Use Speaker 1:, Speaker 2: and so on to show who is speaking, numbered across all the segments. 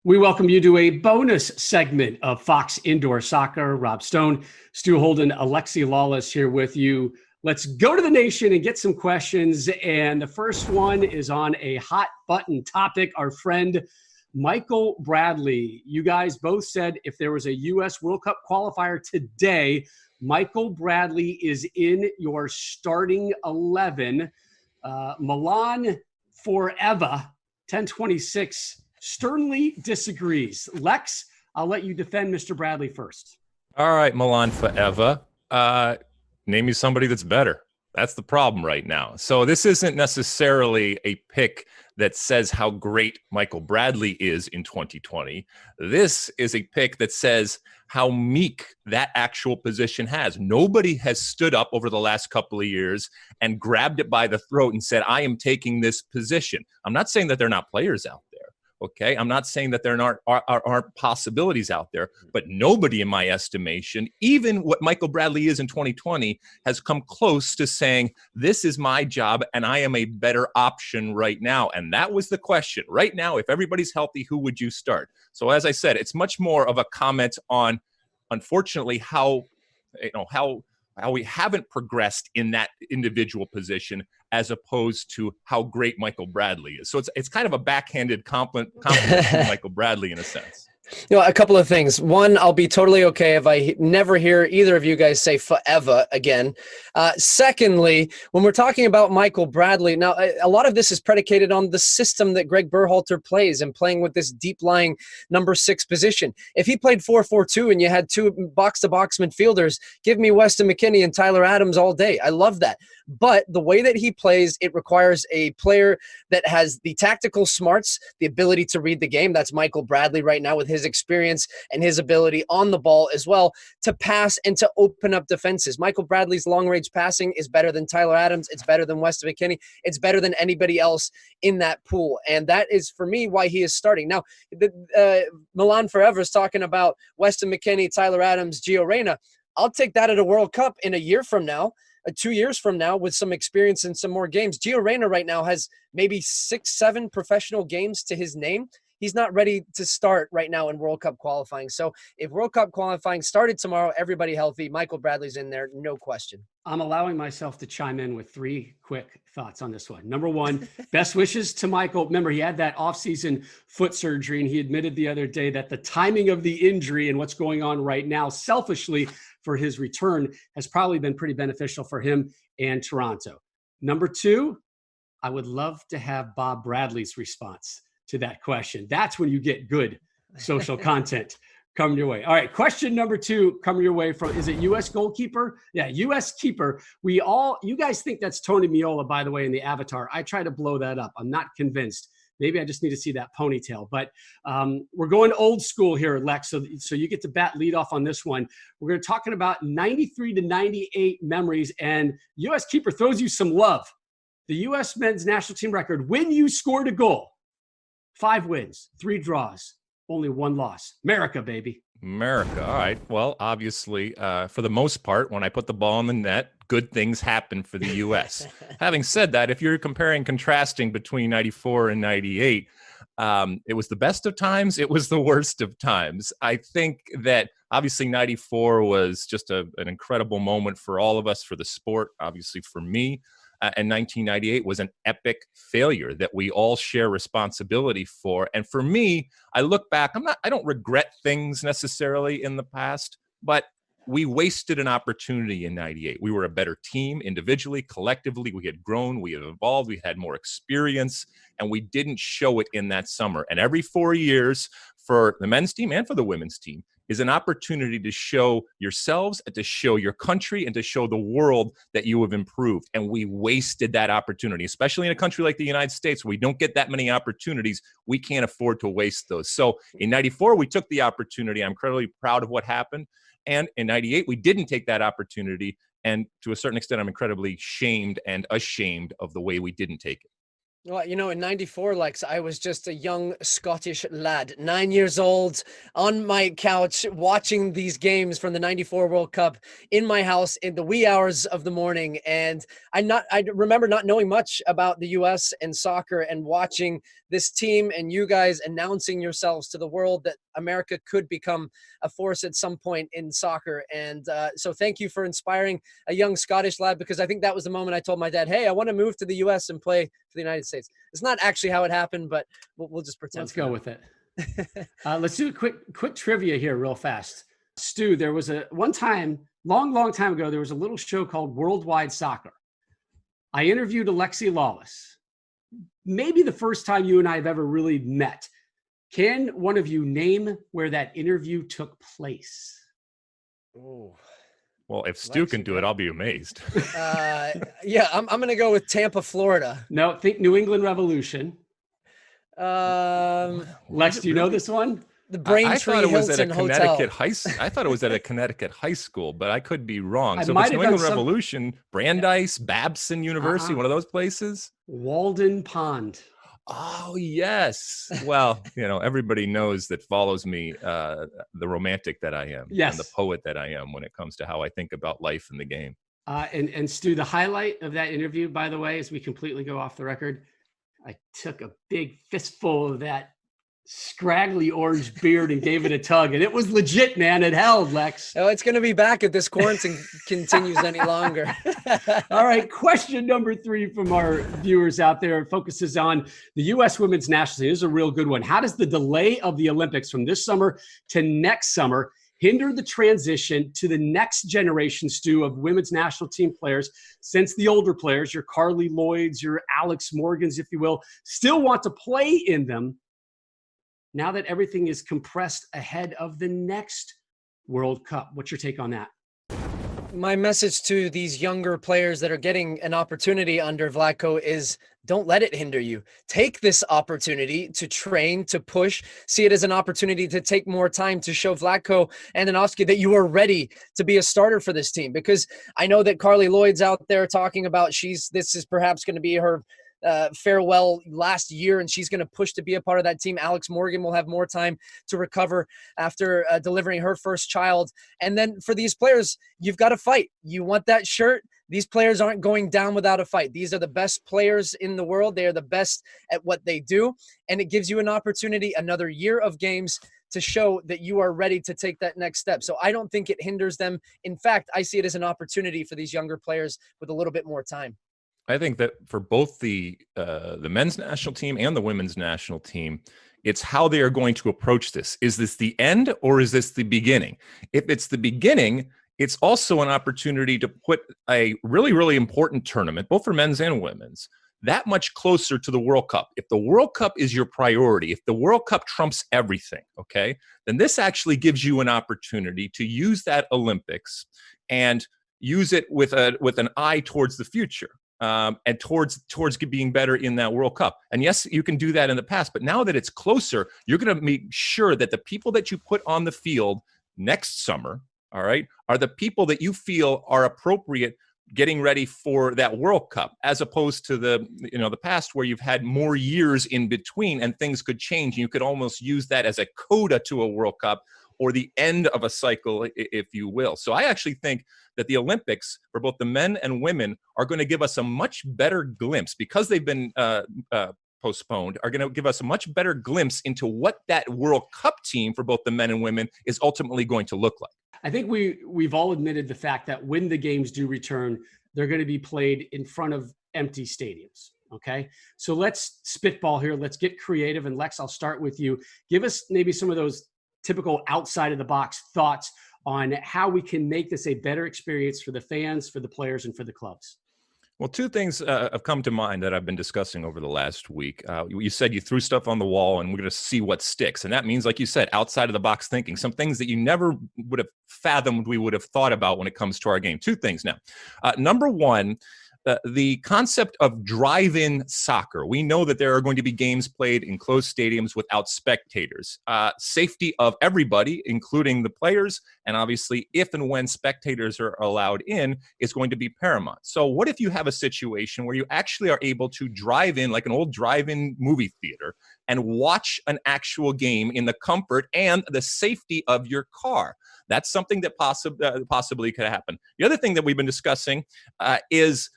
Speaker 1: We welcome you to a bonus segment of Fox Indoor Soccer. Rob Stone, Stu Holden Alexi Lalas here with you. Let's go to the nation and get some questions. And the first one is on a hot button topic. Our friend Michael Bradley. You guys both said if there was a U.S. World Cup qualifier today, Michael Bradley is in your starting 11. Milan forever, 1026. Sternly disagrees. Lex, I'll let you defend Mr. Bradley first.
Speaker 2: All right, Milan forever. Name me somebody that's better. That's the problem right now. So this isn't necessarily a pick that says how great Michael Bradley is in 2020. This is a pick that says how meek that actual position has. Nobody has stood up over the last couple of years and grabbed it by the throat and said, I am taking this position. I'm not saying that they're not players out there. Okay, I'm not saying that there aren't possibilities out there, but nobody in my estimation, even what Michael Bradley is in 2020, has come close to saying, this is my job and I am a better option right now. And that was the question. Right now, if everybody's healthy, who would you start? So as I said, it's much more of a comment on, unfortunately, how we haven't progressed in that individual position as opposed to how great Michael Bradley is. So it's kind of a backhanded compliment to Michael Bradley in a sense.
Speaker 3: A couple of things. One, I'll be totally okay if I never hear either of you guys say forever again. Secondly, when we're talking about Michael Bradley, now a lot of this is predicated on the system that Greg Berhalter plays and playing with this deep-lying number 6 position. If he played 4-4-2 and you had 2 box-to-box midfielders, give me Weston McKennie and Tyler Adams all day. I love that. But the way that he plays, it requires a player that has the tactical smarts, the ability to read the game. That's Michael Bradley right now with his experience and his ability on the ball as well to pass and to open up defenses. Michael Bradley's long-range passing is better than Tyler Adams. It's better than Weston McKennie. It's better than anybody else in that pool. And that is, for me, why he is starting. Now, Milan Forever is talking about Weston McKennie, Tyler Adams, Gio Reyna. I'll take that at a World Cup in a year from now. 2 years from now with some experience and some more games. Gio Reyna right now has maybe 6-7 professional games to his name. He's not ready to start right now in World Cup qualifying. So if World Cup qualifying started tomorrow, everybody healthy, Michael Bradley's in there, no question.
Speaker 1: I'm allowing myself to chime in with 3 quick thoughts on this one. Number 1, best wishes to Michael. Remember, he had that offseason foot surgery, and he admitted the other day that the timing of the injury and what's going on right now, selfishly, for his return has probably been pretty beneficial for him and Toronto. Number 2, I would love to have Bob Bradley's response to that question. That's when you get good social content coming your way. All right, question number 2 coming your way from, is it U.S. goalkeeper? Yeah, U.S. keeper. You guys think that's Tony Meola, by the way, in the avatar. I try to blow that up. I'm not convinced. Maybe I just need to see that ponytail. But we're going old school here, Lex, so you get to bat lead off on this one. We're going to talking about 93 to 98 memories, and U.S. keeper throws you some love. The U.S. men's national team record, when you scored a goal, 5 wins, 3 draws, only 1 loss. America, baby.
Speaker 2: America. All right. Well, obviously, for the most part, when I put the ball in the net, good things happen for the U.S. Having said that, if you're comparing, contrasting between 94 and 98, it was the best of times. It was the worst of times. I think that obviously 94 was just an incredible moment for all of us, for the sport, obviously for me. And 1998 was an epic failure that we all share responsibility for. And for me, I look back, I don't regret things necessarily in the past, but we wasted an opportunity in 98. We were a better team individually, collectively. We had grown, we had evolved, we had more experience, and we didn't show it in that summer. And every 4 years for the men's team and for the women's team is an opportunity to show yourselves and to show your country and to show the world that you have improved. And we wasted that opportunity, especially in a country like the United States, where we don't get that many opportunities. We can't afford to waste those. So in 94, we took the opportunity. I'm incredibly proud of what happened. And in 98, we didn't take that opportunity. And to a certain extent, I'm incredibly shamed and ashamed of the way we didn't take it.
Speaker 3: Well, in 94, Lex, I was just a young Scottish lad, 9 years old, on my couch, watching these games from the 94 World Cup in my house in the wee hours of the morning. And I remember not knowing much about the US and soccer, and watching this team and you guys announcing yourselves to the world that America could become a force at some point in soccer. And so thank you for inspiring a young Scottish lad, because I think that was the moment I told my dad, hey, I want to move to the US and play for the United States. It's not actually how it happened, but we'll just pretend.
Speaker 1: Let's go with it. Let's do a quick trivia here real fast. Stu, there was one time, long time ago, there was a little show called Worldwide Soccer. I interviewed Alexi Lalas. Maybe the first time you and I have ever really met. Can one of you name where that interview took place?
Speaker 3: Oh.
Speaker 2: Well, if Stu can do it, I'll be amazed.
Speaker 3: Yeah, I'm going to go with Tampa, Florida.
Speaker 1: No, think New England Revolution. Lex, do you know this one?
Speaker 3: The Braintree Hilton Hotel.
Speaker 2: I thought it was at a Connecticut high school, but I could be wrong. So if it's New England Revolution, Brandeis, Babson University, one of those places?
Speaker 1: Walden Pond.
Speaker 2: Oh, yes. Well, everybody knows that follows me, the romantic that I am,
Speaker 1: yes,
Speaker 2: and the poet that I am when it comes to how I think about life and the game.
Speaker 1: And Stu, the highlight of that interview, by the way, as we completely go off the record, I took a big fistful of that scraggly orange beard and gave it a tug, and it was legit, man. It held, Lex.
Speaker 3: Oh, it's going to be back if this quarantine continues any longer.
Speaker 1: All right, question number 3 from our viewers out there focuses on the U.S. women's national team. This is a real good one. How does the delay of the Olympics from this summer to next summer hinder the transition to the next generation, Stu, of women's national team players, since the older players, your Carly Lloyds, your Alex Morgans, if you will, still want to play in them now that everything is compressed ahead of the next World Cup? What's your take on that?
Speaker 3: My message to these younger players that are getting an opportunity under Vlatko is, don't let it hinder you. Take this opportunity to train, to push, see it as an opportunity to take more time to show Vlatko and Anovsky that you are ready to be a starter for this team. Because I know that Carly Lloyd's out there talking about this is perhaps going to be her farewell last year, and she's going to push to be a part of that team. Alex Morgan will have more time to recover after delivering her first child. And then for these players, you've got to fight. You want that shirt. These players aren't going down without a fight. These are the best players in the world. They are the best at what they do. And it gives you an opportunity, another year of games, to show that you are ready to take that next step. So I don't think it hinders them. In fact, I see it as an opportunity for these younger players with a little bit more time.
Speaker 2: I think that for both the men's national team and the women's national team, it's how they are going to approach this. Is this the end, or is this the beginning? If it's the beginning, it's also an opportunity to put a really, really important tournament, both for men's and women's, that much closer to the World Cup. If the World Cup is your priority, if the World Cup trumps everything, okay, then this actually gives you an opportunity to use that Olympics and use it with an eye towards the future. And towards being better in that World Cup. And yes, you can do that in the past, but now that it's closer, you're going to make sure that the people that you put on the field next summer, all right, are the people that you feel are appropriate getting ready for that World Cup, as opposed to the past, where you've had more years in between and things could change. You could almost use that as a coda to a World Cup, or the end of a cycle, if you will. So I actually think that the Olympics, for both the men and women, are going to give us a much better glimpse, because they've been postponed, are going to give us a much better glimpse into what that World Cup team for both the men and women is ultimately going to look like.
Speaker 1: I think we've all admitted the fact that when the games do return, they're going to be played in front of empty stadiums. Okay, so let's spitball here. Let's get creative. And Lex, I'll start with you. Give us maybe some of those typical outside of the box thoughts on how we can make this a better experience for the fans, for the players, and for the clubs.
Speaker 2: Well, two things have come to mind that I've been discussing over the last week. You said you threw stuff on the wall and we're going to see what sticks. And that means, like you said, outside of the box thinking, some things that you never would have fathomed we would have thought about when it comes to our game. Two things now. Number one, the concept of drive-in soccer. We know that there are going to be games played in closed stadiums without spectators. Safety of everybody, including the players, and obviously if and when spectators are allowed in, is going to be paramount. So what if you have a situation where you actually are able to drive in, like an old drive-in movie theater, and watch an actual game in the comfort and the safety of your car? That's something that possibly could happen. The other thing that we've been discussing is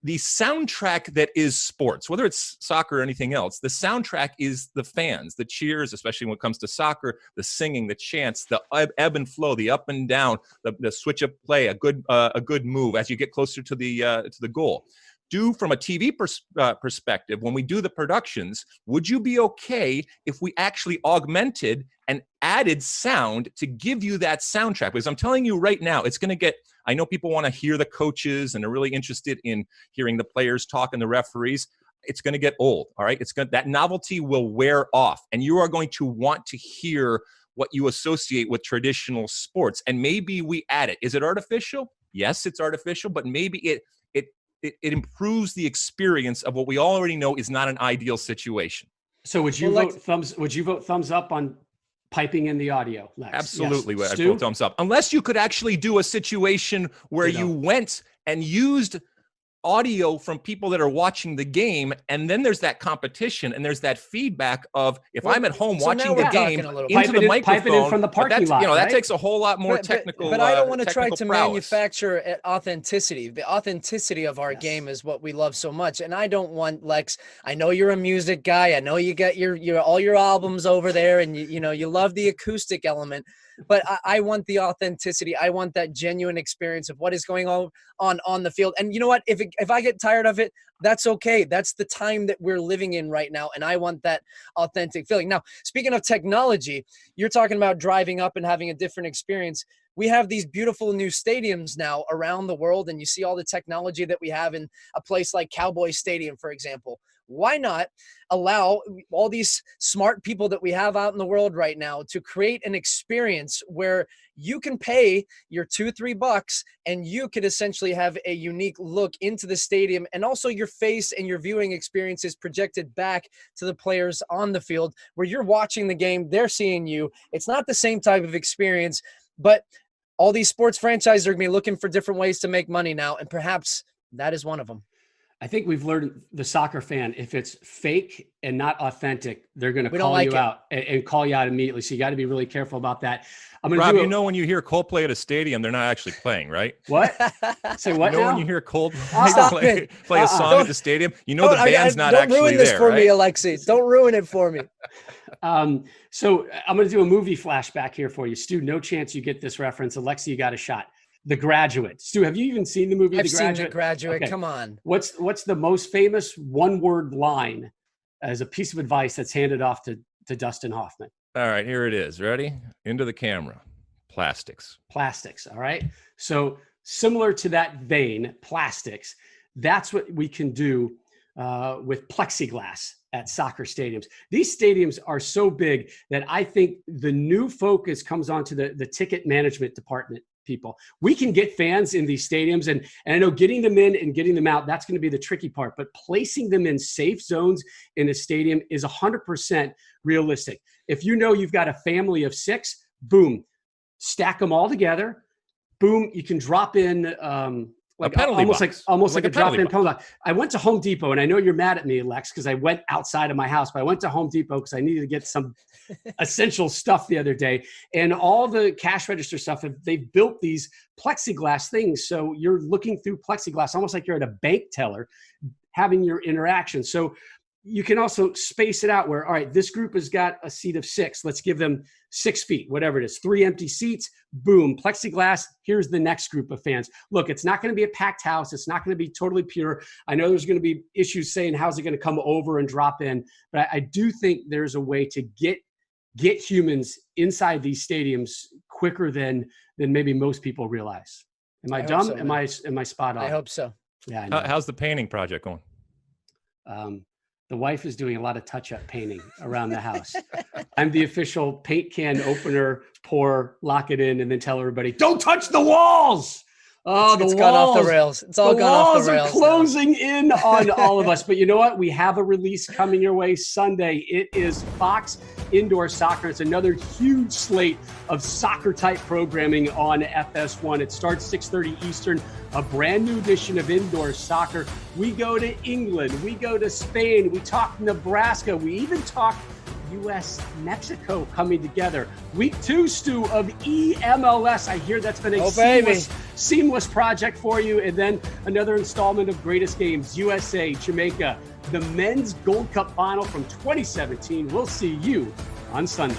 Speaker 2: the soundtrack that is sports, whether it's soccer or anything else. The soundtrack is the fans, the cheers, especially when it comes to soccer, the singing, the chants, the ebb and flow, the up and down, the switch of play, a good move as you get closer to the goal. From a TV perspective, when we do the productions, would you be okay if we actually augmented and added sound to give you that soundtrack? Because I'm telling you right now, it's going to get, I know people want to hear the coaches and are really interested in hearing the players talk and the referees. It's going to get old, all right? That novelty will wear off, and you are going to want to hear what you associate with traditional sports. And maybe we add it. Is it artificial? Yes, it's artificial, but maybe it improves the experience of what we already know is not an ideal situation.
Speaker 1: So would you vote thumbs up on piping in the audio, Lex?
Speaker 2: Absolutely.
Speaker 1: Yes.
Speaker 2: I'd vote thumbs up. Unless you could actually do a situation where you went and used audio from people that are watching the game, and then there's that competition and there's that feedback of if I'm at home watching the game into the microphone,
Speaker 1: pipe it in from the parking lot,
Speaker 2: that takes a whole lot more technical.
Speaker 3: But I don't want to try to
Speaker 2: prowess.
Speaker 3: manufacture authenticity. The authenticity of our game is what we love so much, and I don't want, Lex, I know you're a music guy. I know you got your all your albums over there, and you love the acoustic element. But I want the authenticity. I want that genuine experience of what is going on the field. And you know what? If I get tired of it, that's okay. That's the time that we're living in right now. And I want that authentic feeling. Now, speaking of technology, you're talking about driving up and having a different experience. We have these beautiful new stadiums now around the world, and you see all the technology that we have in a place like Cowboy Stadium, for example. Why not allow all these smart people that we have out in the world right now to create an experience where you can pay your $2-3 and you could essentially have a unique look into the stadium, and also your face and your viewing experience is projected back to the players on the field where you're watching the game, they're seeing you. It's not the same type of experience, but all these sports franchises are going to be looking for different ways to make money now, and perhaps that is one of them.
Speaker 1: I think we've learned, the soccer fan, if it's fake and not authentic, they're going to call you out and call you out immediately. So you got to be really careful about that.
Speaker 2: Rob, when you hear Coldplay at a stadium, they're not actually playing, right?
Speaker 1: What? Say what now?
Speaker 2: When you hear Coldplay play a song at the stadium, the band's not actually there,
Speaker 3: Don't ruin this for me,
Speaker 2: right?
Speaker 3: Alexi. Don't ruin it for me.
Speaker 1: So I'm going to do a movie flashback here for you. Stu, no chance you get this reference. Alexi, you got a shot. The Graduate. Stu, have you even seen the movie?
Speaker 3: I've seen The Graduate. Okay. Come on.
Speaker 1: What's the most famous one-word line as a piece of advice that's handed off to Dustin Hoffman?
Speaker 2: All right, here it is. Ready? Into the camera. Plastics. All
Speaker 1: right. So similar to that vein, plastics, that's what we can do with plexiglass at soccer stadiums. These stadiums are so big that I think the new focus comes onto the ticket management department people. We can get fans in these stadiums, and I know getting them in and getting them out, that's going to be the tricky part, but placing them in safe zones in a stadium is 100% realistic. If you know you've got a family of 6, boom, stack them all together. Boom, you can drop in almost like a drop-in penalty box. I went to Home Depot, and I know you're mad at me, Lex, because I went outside of my house, but I went to Home Depot because I needed to get some essential stuff the other day. And all the cash register stuff, they've built these plexiglass things. So you're looking through plexiglass, almost like you're at a bank teller having your interaction. So you can also space it out where, all right, this group has got a seat of 6. Let's give them 6 feet, whatever it is, 3 empty seats, boom, plexiglass. Here's the next group of fans. Look, it's not going to be a packed house. It's not going to be totally pure. I know there's going to be issues saying, how's it going to come over and drop in? But I do think there's a way to get humans inside these stadiums quicker than maybe most people realize. Am I dumb? So, am I spot on?
Speaker 3: I hope so.
Speaker 1: Yeah.
Speaker 2: How's the painting project going?
Speaker 1: The wife is doing a lot of touch-up painting around the house. I'm the official paint can opener, pour, lock it in, and then tell everybody, don't touch the walls. Oh,
Speaker 3: it's gone off the rails. It's all gone off the rails.
Speaker 1: The walls are closing in on all of us. But you know what? We have a release coming your way Sunday. It is Fox Indoor Soccer. It's another huge slate of soccer-type programming on FS1. It starts 6:30 Eastern, a brand new edition of Indoor Soccer. We go to England. We go to Spain. We talk Nebraska. We even talk U.S. Mexico coming together. Week 2, Stu, of EMLS. I hear that's been a seamless project for you. And then another installment of Greatest Games, USA, Jamaica, the Men's Gold Cup Final from 2017. We'll see you on Sunday.